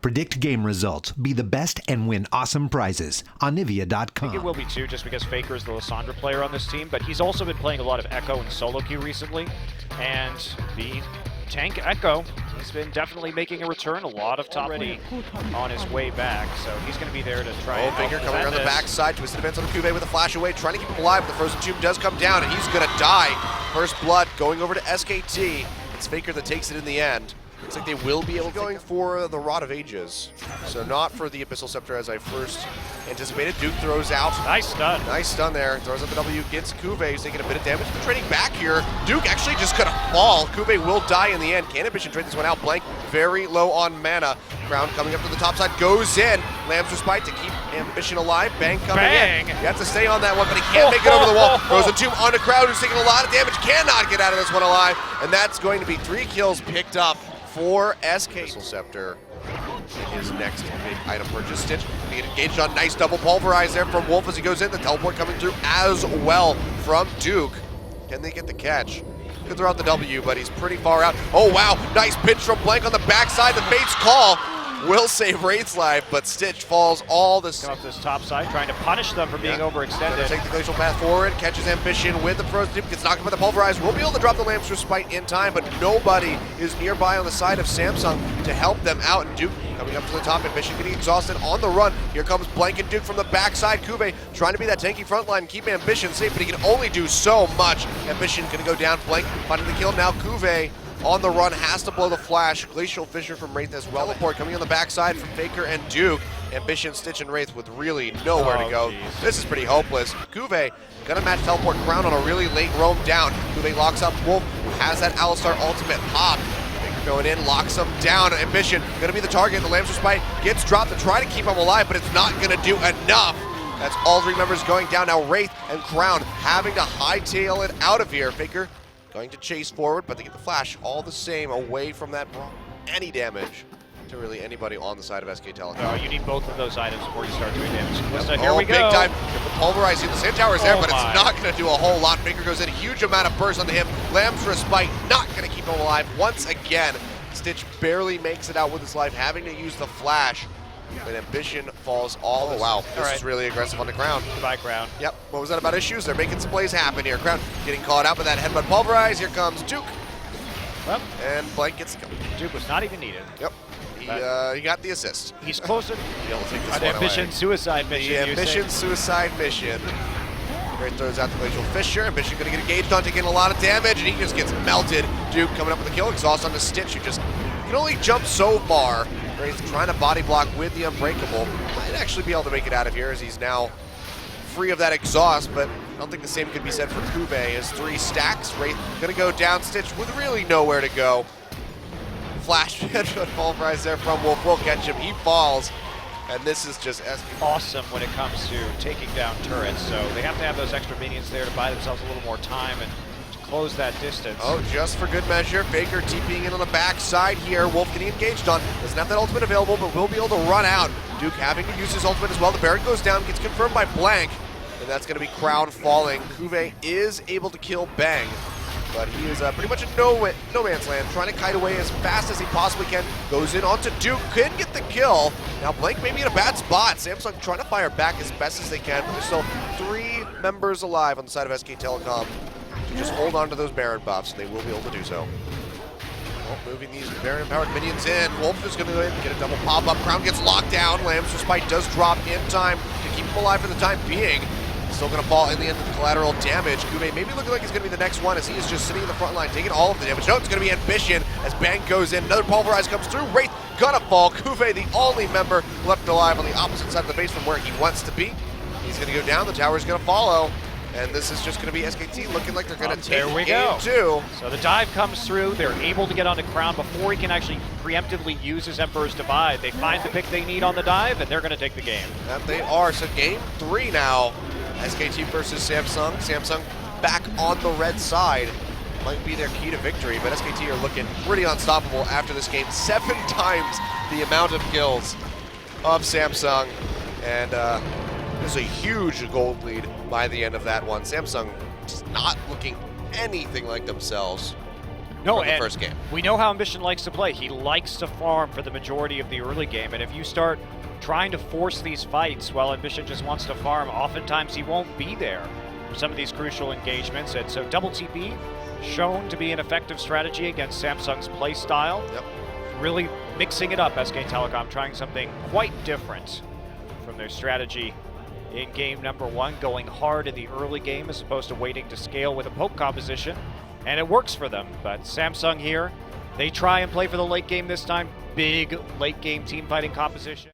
Predict game results, be the best, and win awesome prizes on Nivea.com. I think it will be too, just because Faker is the Lissandra player on this team, but he's also been playing a lot of Echo and solo queue recently, and the tank Echo has been definitely making a return. A lot of top already on his way back, so he's going to be there to try and Faker coming around the backside, twisted advance on the Cuvée with a flash away, trying to keep him alive, but the Frozen Tomb does come down, and he's going to die. First blood going over to SKT. It's Faker that takes it in the end. Looks like they will be able to going for the Rod of Ages. So not for the Abyssal Scepter as I first anticipated. Duke throws out. Nice stun. Nice stun there. Throws out the W, gets Cuvée. He's taking a bit of damage. Trading back here. Duke actually just gonna fall. Cuvée will die in the end. Can Ambition trade this one out? Blank very low on mana. Crown coming up to the top side, goes in. Lamb's Respite to keep Ambition alive. Bang coming in. You have to stay on that one, but he can't make it over the wall. Frozen Tomb on the Crowd, who's taking a lot of damage. Cannot get out of this one alive. And that's going to be 3 kills picked up for SK. Scepter, his next big item purchase. Stitch to get engaged on. Nice double pulverize there from Wolf as he goes in. The teleport coming through as well from Duke. Can they get the catch? Could throw out the W, but he's pretty far out. Oh wow, nice pinch from Blank on the backside. The Fate's Call will save Wraith's life, but Stitch falls all this. Come up this top side, trying to punish them for being overextended. Take the glacial path forward, catches Ambition with the Frozen Tomb, gets knocked up by the Pulverize. We'll be able to drop the Lamb's Respite in time, but nobody is nearby on the side of Samsung to help them out. And Duke coming up to the top, Ambition getting exhausted on the run. Here comes Blank and Duke from the backside. Cuvée trying to be that tanky front line and keep Ambition safe, but he can only do so much. Ambition gonna go down, Blank finding the kill. Now Cuvée on the run, has to blow the flash. Glacial Fissure from Wraith as well. Teleport coming on the backside from Faker and Duke. Ambition, Stitch, and Wraith with really nowhere to go. Geez. This is pretty hopeless. Cuvée gonna match Teleport Crown on a really late roam down. Cuvée locks up Wolf, who has that Alistar ultimate pop. Faker going in, locks him down. Ambition gonna be the target. The Lamb's Respite gets dropped to try to keep him alive, but it's not gonna do enough. That's all 3 members going down. Now Wraith and Crown having to hightail it out of here. Faker going to chase forward, but they get the flash all the same away from that. Any damage to really anybody on the side of SK Telecom. No, you need both of those items before you start doing damage. So here we go. Big time. The pulverizing. The Sand Tower is there, but my. it's not going to do a whole lot. Faker goes in, a huge amount of burst onto him. Lamb's Respite not going to keep him alive once again. Stitch barely makes it out with his life, having to use the flash. But Ambition falls all the way. Wow, this is really aggressive on the Crown. Goodbye, Crown. Yep, what was that about issues? They're making some plays happen here. Crown getting caught out with that headbutt pulverize. Here comes Duke. Well, and Blank gets the kill. Duke was not even needed. Yep, he got the assist. He's closer. He'll take this An one Ambition away. suicide mission. The Ambition suicide mission. Great throws out the Glacial Fissure. Ambition gonna get engaged on, taking a lot of damage, and he just gets melted. Duke coming up with a kill. Exhaust on the Stitch, who just can only jump so far. He's trying to body block with the Unbreakable. Might actually be able to make it out of here as he's now free of that exhaust, but I don't think the same could be said for Cuvée. As 3 stacks, Wraith gonna go down. Stitch with really nowhere to go. Flash headshot pulverize there from Wolf. Will catch him. He falls. And this is just awesome when it comes to taking down turrets. So they have to have those extra minions there to buy themselves a little more time and to close that distance. Oh, just for good measure, Faker TPing in on the backside here. Wolf getting engaged on. Doesn't have that ultimate available, but will be able to run out. Duke having to use his ultimate as well. The Baron goes down, gets confirmed by Blank. And that's going to be Crown falling. Cuvée is able to kill Bang. But he is pretty much in no man's land, trying to kite away as fast as he possibly can. Goes in onto Duke, can get the kill. Now Blank may be in a bad spot. Samsung trying to fire back as best as they can, but there's still 3 members alive on the side of SK Telecom to just hold on to those Baron buffs, and they will be able to do so. Well, moving these Baron-empowered minions in. Wolf is going to go in and get a double pop-up. Crown gets locked down. Lamb's Respite does drop in time to keep him alive for the time being. Still going to fall in the end of the collateral damage. Cuvée maybe looking like he's going to be the next one as he is just sitting in the front line taking all of the damage. No, it's going to be Ambition as Bang goes in. Another Pulverize comes through. Wraith gonna fall. Cuvée, the only member left alive on the opposite side of the base from where he wants to be. He's going to go down. The tower's going to follow. And this is just going to be SKT looking like they're going to take game 2. So the dive comes through. They're able to get onto Crown before he can actually preemptively use his Emperor's Divide. They find the pick they need on the dive, and they're going to take the game. That they are. So game 3 now. SKT versus Samsung. Samsung back on the red side. Might be their key to victory, but SKT are looking pretty unstoppable after this game. 7 times the amount of kills of Samsung. And there's a huge gold lead by the end of that one. Samsung just not looking anything like themselves. No, from the and first game. we know how Ambition likes to play. He likes to farm for the majority of the early game, and if you start trying to force these fights while Ambition just wants to farm, oftentimes he won't be there for some of these crucial engagements. And so double TP shown to be an effective strategy against Samsung's play style. Yep. Really mixing it up, SK Telecom trying something quite different from their strategy in game number 1, going hard in the early game as opposed to waiting to scale with a poke composition. And it works for them, but Samsung here, they try and play for the late game this time. Big late game team fighting composition.